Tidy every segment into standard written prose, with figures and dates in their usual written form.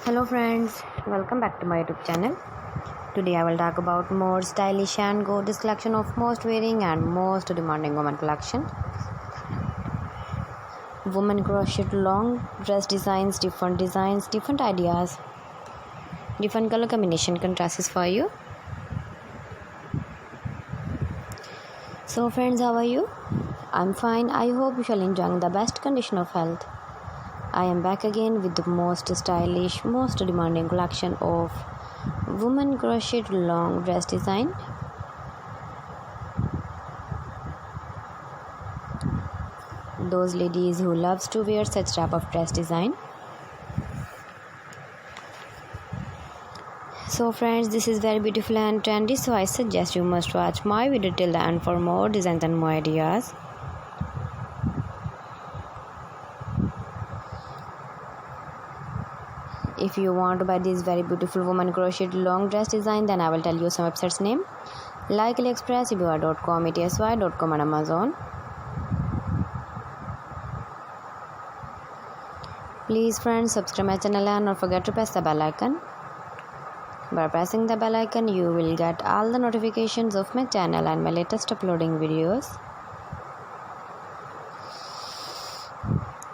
Hello friends, welcome back to my YouTube channel. Today I will talk about more stylish and gorgeous collection of most wearing and most demanding women collection. Women crochet long dress designs, different ideas, different color combination contrasts for you. So friends, how are you? I'm fine. I hope you shall enjoy the best condition of health. I am back again with the most stylish, most demanding collection of women crochet long dress design. Those ladies who loves to wear such type of dress design. So friends, this is very beautiful and trendy, so I suggest you must watch my video till the end for more designs and more ideas. If you want to buy this very beautiful woman crochet long dress design, then I will tell you some websites name like AliExpress, ebay.com, etsy.com and Amazon. Please friends, subscribe my channel and don't forget to press the bell icon. By pressing the bell icon, you will get all the notifications of my channel and my latest uploading videos.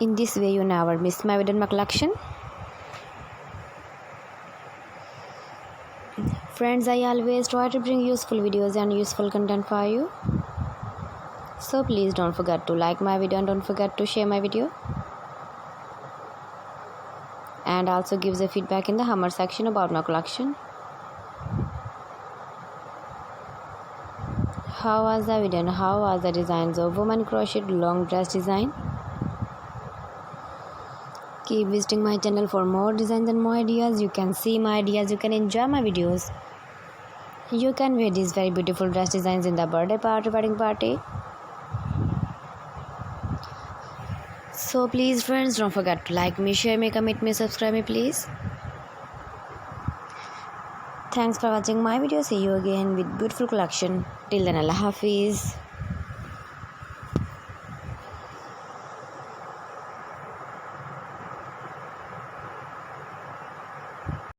In this way, you never miss my video in my collection. Friends, I always try to bring useful videos and useful content for you. So please don't forget to like my video and don't forget to share my video. And also give the feedback in the comment section about my collection. How was the video and how was the designs of woman crochet long dress design? Keep visiting my channel for more designs and more ideas. You can see my ideas, you can enjoy my videos. You can wear these very beautiful dress designs in the birthday party, wedding party. So please friends, don't forget to like me, share me, comment me, subscribe me please. Thanks for watching my video. See you again with beautiful collection. Till then, Allah Hafiz.